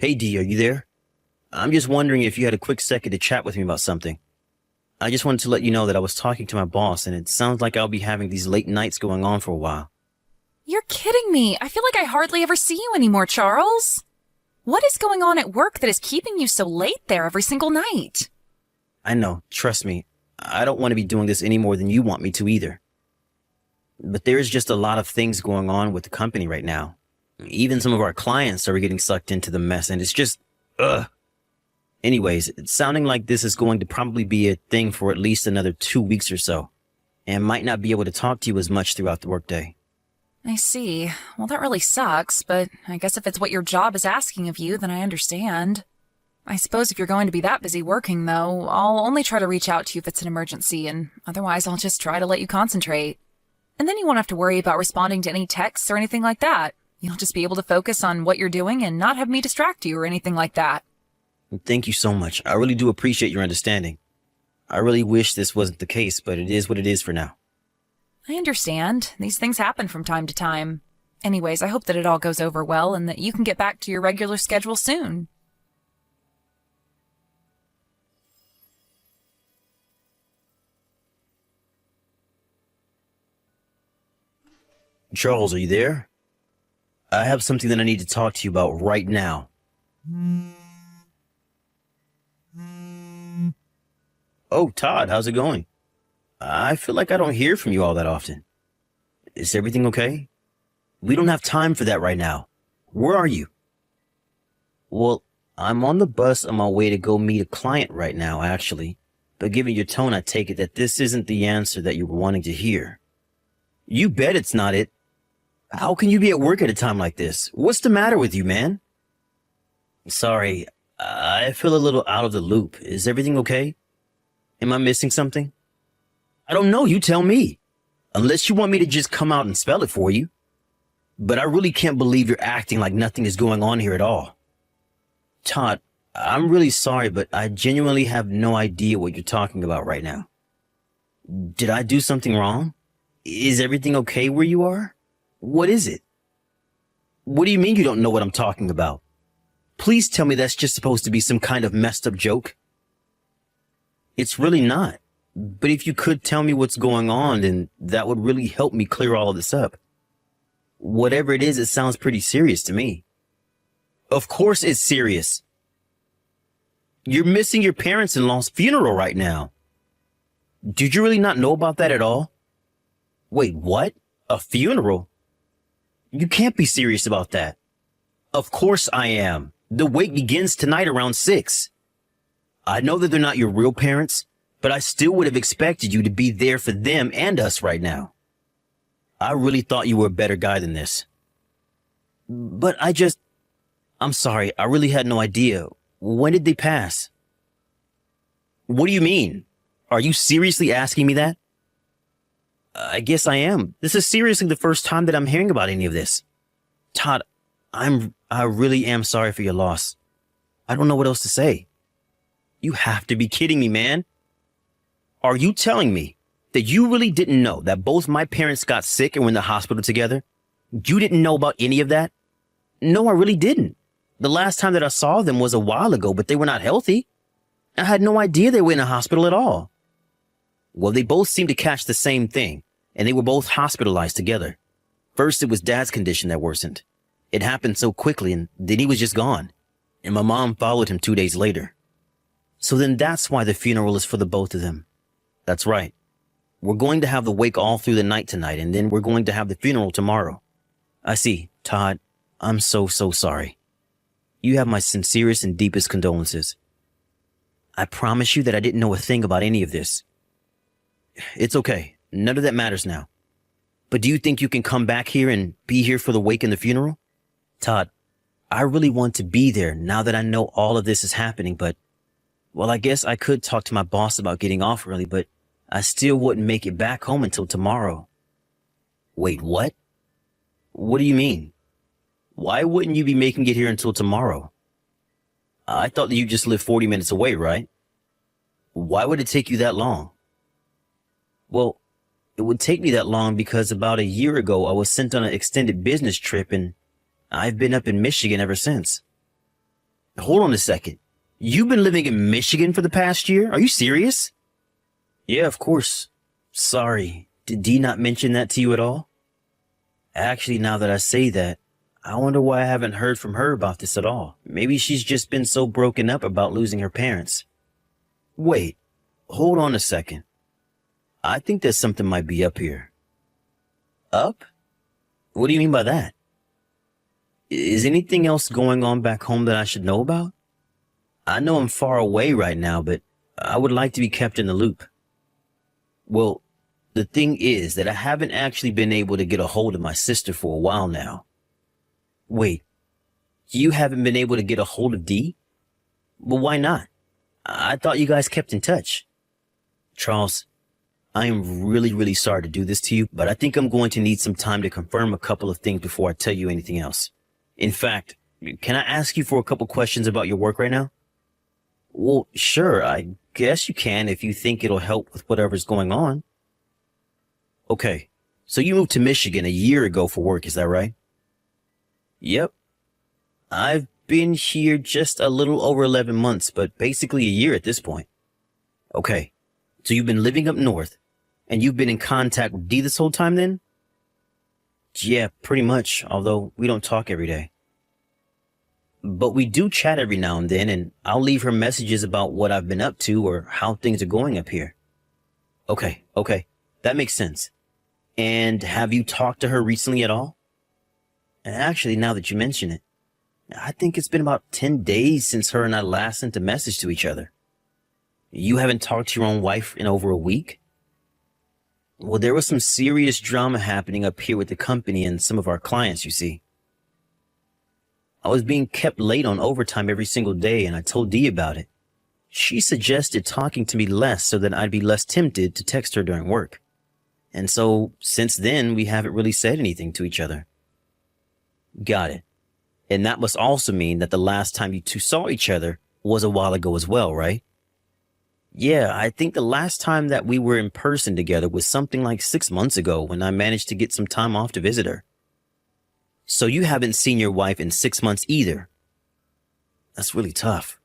Hey Dee, are you there? I'm just wondering if you had a quick second to chat with me about something. I just wanted to let you know that I was talking to my boss and it sounds like I'll be having these late nights going on for a while. You're kidding me. I feel like I hardly ever see you anymore, Charles. What is going on at work that is keeping you so late there every single night? I know, trust me, I don't want to be doing this any more than you want me to either. But there is just a lot of things going on with the company right now. Even some of our clients are getting sucked into the mess and it's just, ugh. Anyways, it's sounding like this is going to probably be a thing for at least another 2 weeks or so, and might not be able to talk to you as much throughout the workday. I see. Well, that really sucks, but I guess if it's what your job is asking of you, then I understand. I suppose if you're going to be that busy working, though, I'll only try to reach out to you if it's an emergency, and otherwise I'll just try to let you concentrate. And then you won't have to worry about responding to any texts or anything like that. You'll just be able to focus on what you're doing and not have me distract you or anything like that. Thank you so much. I really do appreciate your understanding. I really wish this wasn't the case, but it is what it is for now. I understand. These things happen from time to time. Anyways, I hope that it all goes over well and that you can get back to your regular schedule soon. Charles, are you there? I have something that I need to talk to you about right now. Oh, Todd, how's it going? I feel like I don't hear from you all that often. Is everything okay? We don't have time for that right now. Where are you? Well, I'm on the bus on my way to go meet a client right now, actually. But given your tone, I take it that this isn't the answer that you were wanting to hear. You bet it's not it. How can you be at work at a time like this? What's the matter with you, man? Sorry, I feel a little out of the loop. Is everything okay? Am I missing something? I don't know, you tell me. Unless you want me to just come out and spell it for you. But I really can't believe you're acting like nothing is going on here at all. Todd, I'm really sorry, but I genuinely have no idea what you're talking about right now. Did I do something wrong? Is everything okay where you are? What is it? What do you mean you don't know what I'm talking about? Please tell me that's just supposed to be some kind of messed up joke. It's really not. But if you could tell me what's going on, then that would really help me clear all of this up. Whatever it is, it sounds pretty serious to me. Of course it's serious. You're missing your parents-in-law's funeral right now. Did you really not know about that at all? Wait, what? A funeral? You can't be serious about that. Of course I am. The wake begins tonight around 6. I know that they're not your real parents, but I still would have expected you to be there for them and us right now. I really thought you were a better guy than this. But I'm sorry, I really had no idea. When did they pass? What do you mean? Are you seriously asking me that? I guess I am. This is seriously the first time that I'm hearing about any of this. Todd, I really am sorry for your loss. I don't know what else to say. You have to be kidding me, man. Are you telling me that you really didn't know that both my parents got sick and were in the hospital together? You didn't know about any of that? No, I really didn't. The last time that I saw them was a while ago, but they were not healthy. I had no idea they were in a hospital at all. Well, they both seemed to catch the same thing, and they were both hospitalized together. First, it was Dad's condition that worsened. It happened so quickly, and then he was just gone. And my mom followed him 2 days later. So then that's why the funeral is for the both of them. That's right. We're going to have the wake all through the night tonight, and then we're going to have the funeral tomorrow. I see. Todd, I'm so sorry. You have my sincerest and deepest condolences. I promise you that I didn't know a thing about any of this. It's okay. None of that matters now. But do you think you can come back here and be here for the wake and the funeral? Todd, I really want to be there now that I know all of this is happening, but, well, I guess I could talk to my boss about getting off early, but I still wouldn't make it back home until tomorrow. Wait, what? What do you mean? Why wouldn't you be making it here until tomorrow? I thought that you just lived 40 minutes away, right? Why would it take you that long? Well, it would take me that long because about a year ago I was sent on an extended business trip and I've been up in Michigan ever since. Hold on a second. You've been living in Michigan for the past year? Are you serious? Yeah, of course. Sorry. Did Dee not mention that to you at all? Actually, now that I say that, I wonder why I haven't heard from her about this at all. Maybe she's just been so broken up about losing her parents. Wait, hold on a second. I think that something might be up here. Up? What do you mean by that? Is anything else going on back home that I should know about? I know I'm far away right now, but I would like to be kept in the loop. Well, the thing is that I haven't actually been able to get a hold of my sister for a while now. Wait, you haven't been able to get a hold of Dee? Well, why not? I thought you guys kept in touch. Charles, I am really sorry to do this to you, but I think I'm going to need some time to confirm a couple of things before I tell you anything else. In fact, can I ask you for a couple questions about your work right now? Well, sure, I guess you can if you think it'll help with whatever's going on. Okay, so you moved to Michigan a year ago for work, is that right? Yep. I've been here just a little over 11 months, but basically a year at this point. Okay, so you've been living up north, and you've been in contact with Dee this whole time then? Yeah, pretty much, although we don't talk every day. But we do chat every now and then, and I'll leave her messages about what I've been up to or how things are going up here. Okay, that makes sense. And have you talked to her recently at all? Actually, now that you mention it, I think it's been about 10 days since her and I last sent a message to each other. You haven't talked to your own wife in over a week? Well, there was some serious drama happening up here with the company and some of our clients, you see. I was being kept late on overtime every single day, and I told Dee about it. She suggested talking to me less so that I'd be less tempted to text her during work. And so, since then, we haven't really said anything to each other. Got it. And that must also mean that the last time you two saw each other was a while ago as well, right? Yeah, I think the last time that we were in person together was something like 6 months ago when I managed to get some time off to visit her. So you haven't seen your wife in 6 months either. That's really tough.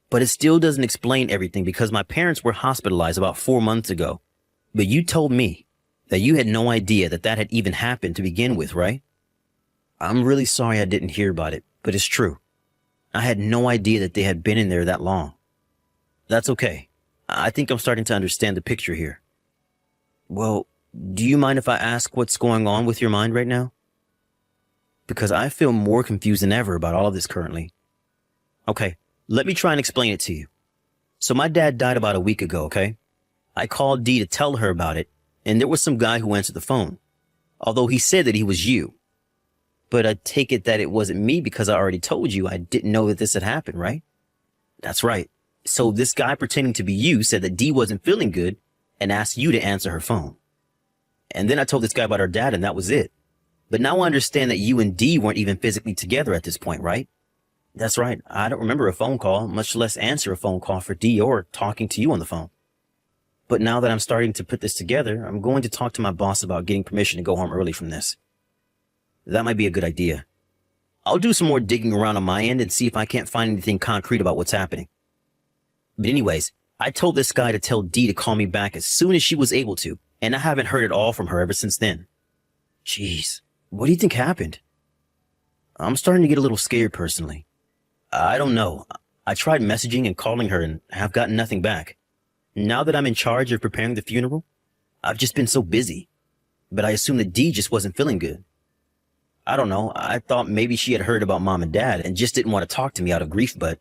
But it still doesn't explain everything because my parents were hospitalized about 4 months ago. But you told me that you had no idea that that had even happened to begin with, right? I'm really sorry I didn't hear about it, but it's true. I had no idea that they had been in there that long. That's okay. I think I'm starting to understand the picture here. Well, do you mind if I ask what's going on with your mind right now? Because I feel more confused than ever about all of this currently. Okay, let me try and explain it to you. So my dad died about a week ago, okay? I called Dee to tell her about it, and there was some guy who answered the phone. Although he said that he was you. But I take it that it wasn't me because I already told you I didn't know that this had happened, right? That's right. So this guy pretending to be you said that Dee wasn't feeling good and asked you to answer her phone. And then I told this guy about her dad and that was it. But now I understand that you and Dee weren't even physically together at this point, right? That's right. I don't remember a phone call, much less answer a phone call for Dee or talking to you on the phone. But now that I'm starting to put this together, I'm going to talk to my boss about getting permission to go home early from this. That might be a good idea. I'll do some more digging around on my end and see if I can't find anything concrete about what's happening. But anyways, I told this guy to tell Dee to call me back as soon as she was able to, and I haven't heard at all from her ever since then. Jeez, what do you think happened? I'm starting to get a little scared personally. I don't know. I tried messaging and calling her and have gotten nothing back. Now that I'm in charge of preparing the funeral, I've just been so busy. But I assumed that Dee just wasn't feeling good. I don't know. I thought maybe she had heard about Mom and Dad and just didn't want to talk to me out of grief, but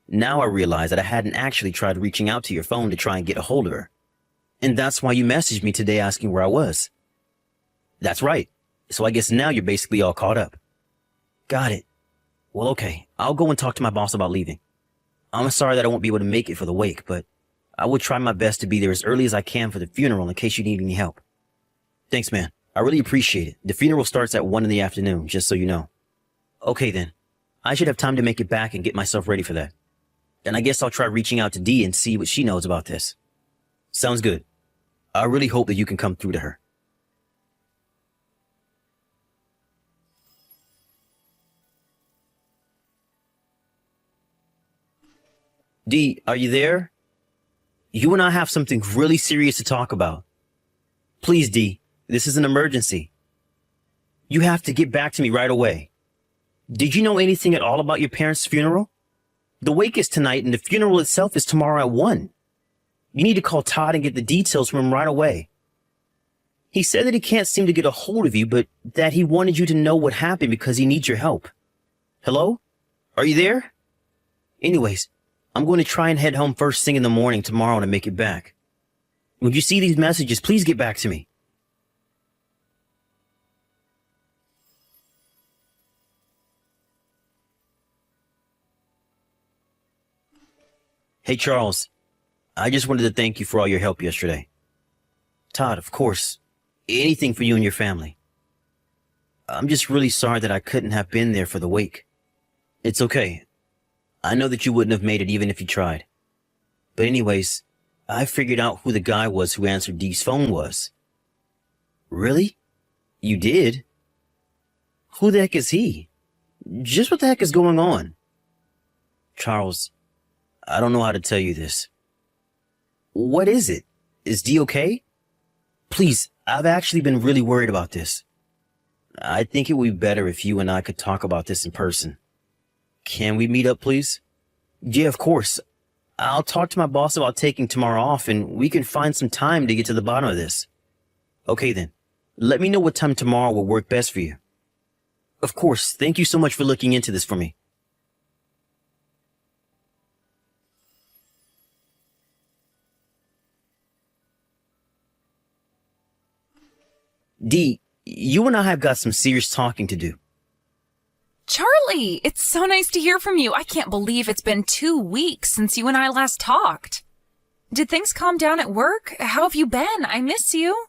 now I realize that I hadn't actually tried reaching out to your phone to try and get a hold of her. And that's why you messaged me today asking where I was. That's right. So I guess now you're basically all caught up. Got it. Well, okay. I'll go and talk to my boss about leaving. I'm sorry that I won't be able to make it for the wake, but I will try my best to be there as early as I can for the funeral in case you need any help. Thanks, man. I really appreciate it. The funeral starts at 1 in the afternoon, just so you know. Okay, then. I should have time to make it back and get myself ready for that. And I guess I'll try reaching out to Dee and see what she knows about this. Sounds good. I really hope that you can come through to her. Dee, are you there? You and I have something really serious to talk about. Please, Dee, this is an emergency. You have to get back to me right away. Did you know anything at all about your parents' funeral? The wake is tonight and the funeral itself is tomorrow at 1. You need to call Todd and get the details from him right away. He said that he can't seem to get a hold of you, but that he wanted you to know what happened because he needs your help. Hello? Are you there? Anyways, I'm going to try and head home first thing in the morning tomorrow to make it back. When you see these messages, please get back to me. Hey, Charles. I just wanted to thank you for all your help yesterday. Todd, of course. Anything for you and your family. I'm just really sorry that I couldn't have been there for the wake. It's okay. I know that you wouldn't have made it even if you tried. But anyways, I figured out who the guy was who answered Dee's phone was. Really? You did? Who the heck is he? Just what the heck is going on? Charles, I don't know how to tell you this. What is it? Is Dee okay? Please, I've actually been really worried about this. I think it would be better if you and I could talk about this in person. Can we meet up, please? Yeah, of course. I'll talk to my boss about taking tomorrow off and we can find some time to get to the bottom of this. Okay then. Let me know what time tomorrow will work best for you. Of course. Thank you so much for looking into this for me. Dee, you and I have got some serious talking to do. Charlie, it's so nice to hear from you. I can't believe it's been 2 weeks since you and I last talked. Did things calm down at work? How have you been? I miss you.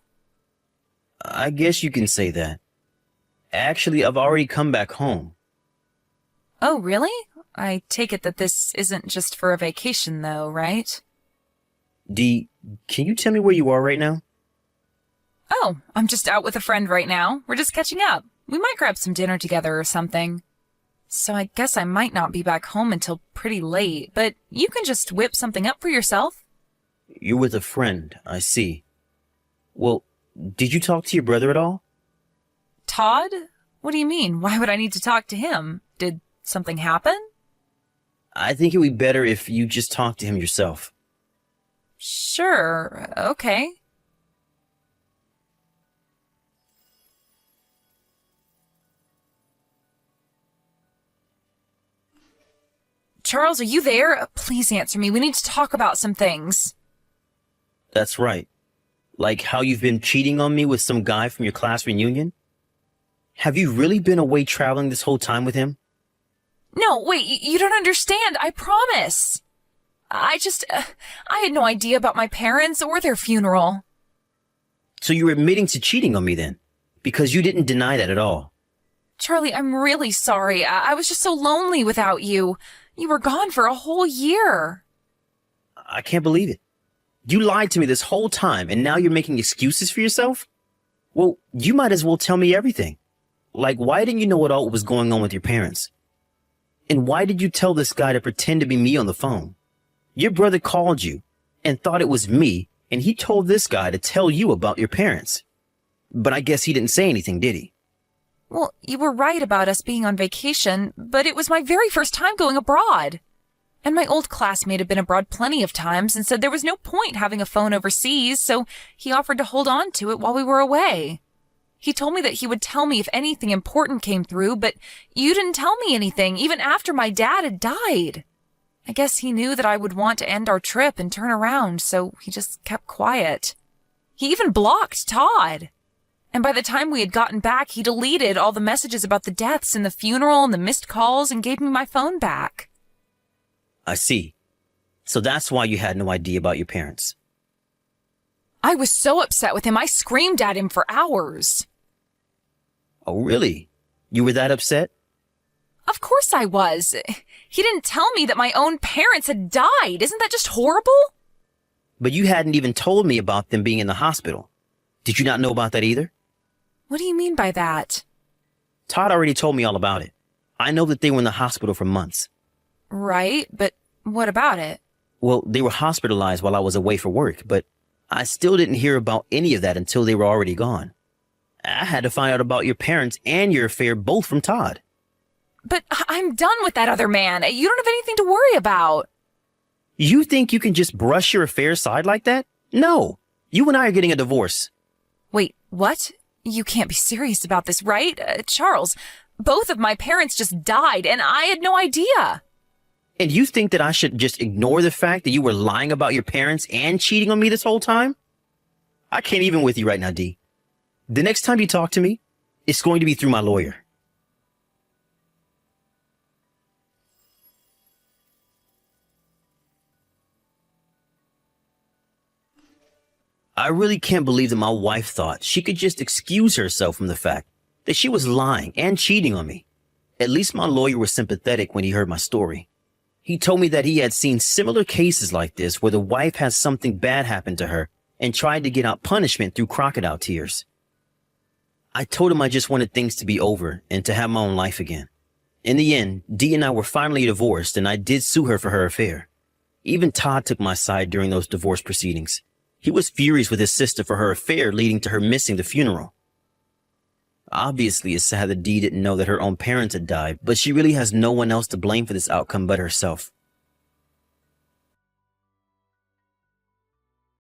I guess you can say that. Actually, I've already come back home. Oh, really? I take it that this isn't just for a vacation, though, right? Dee, can you tell me where you are right now? Oh, I'm just out with a friend right now. We're just catching up. We might grab some dinner together or something. So I guess I might not be back home until pretty late, but you can just whip something up for yourself. You're with a friend, I see. Well, did you talk to your brother at all? Todd? What do you mean? Why would I need to talk to him? Did something happen? I think it would be better if you just talk to him yourself. Sure, okay. Charles, are you there? Please answer me. We need to talk about some things. That's right. Like how you've been cheating on me with some guy from your class reunion? Have you really been away traveling this whole time with him? No, wait, you don't understand. I promise. I had no idea about my parents or their funeral. So you're admitting to cheating on me then? Because you didn't deny that at all. Charlie, I'm really sorry. I was just so lonely without you. You were gone for a whole year. I can't believe it. You lied to me this whole time and now you're making excuses for yourself? Well, you might as well tell me everything. Like, why didn't you know what all was going on with your parents? And why did you tell this guy to pretend to be me on the phone? Your brother called you and thought it was me, and he told this guy to tell you about your parents. But I guess he didn't say anything, did he? Well, you were right about us being on vacation, but it was my very first time going abroad. And my old classmate had been abroad plenty of times and said there was no point having a phone overseas, so he offered to hold on to it while we were away. He told me that he would tell me if anything important came through, but you didn't tell me anything, even after my dad had died. I guess he knew that I would want to end our trip and turn around, so he just kept quiet. He even blocked Todd. And by the time we had gotten back, he deleted all the messages about the deaths and the funeral and the missed calls and gave me my phone back. I see. So that's why you had no idea about your parents. I was so upset with him, I screamed at him for hours. Oh, really? You were that upset? Of course I was. He didn't tell me that my own parents had died. Isn't that just horrible? But you hadn't even told me about them being in the hospital. Did you not know about that either? What do you mean by that? Todd already told me all about it. I know that they were in the hospital for months. Right, but What about it? Well, they were hospitalized while I was away for work, but I still didn't hear about any of that until they were already gone. I had to find out about your parents and your affair both from Todd. But I'm done with that other man. You don't have anything to worry about. You think you can just brush your affair aside like that? No. You and I are getting a divorce. Wait, what? You can't be serious about this, right? Charles, both of my parents just died and I had no idea. And you think that I should just ignore the fact that you were lying about your parents and cheating on me this whole time? I can't even with you right now, Dee. The next time you talk to me, it's going to be through my lawyer. I really can't believe that my wife thought she could just excuse herself from the fact that she was lying and cheating on me. At least my lawyer was sympathetic when he heard my story. He told me that he had seen similar cases like this where the wife had something bad happen to her and tried to get out punishment through crocodile tears. I told him I just wanted things to be over and to have my own life again. In the end, Dee and I were finally divorced, and I did sue her for her affair. Even Todd took my side during those divorce proceedings. He was furious with his sister for her affair, leading to her missing the funeral. Obviously, it's sad that Dee didn't know that her own parents had died, but she really has no one else to blame for this outcome but herself.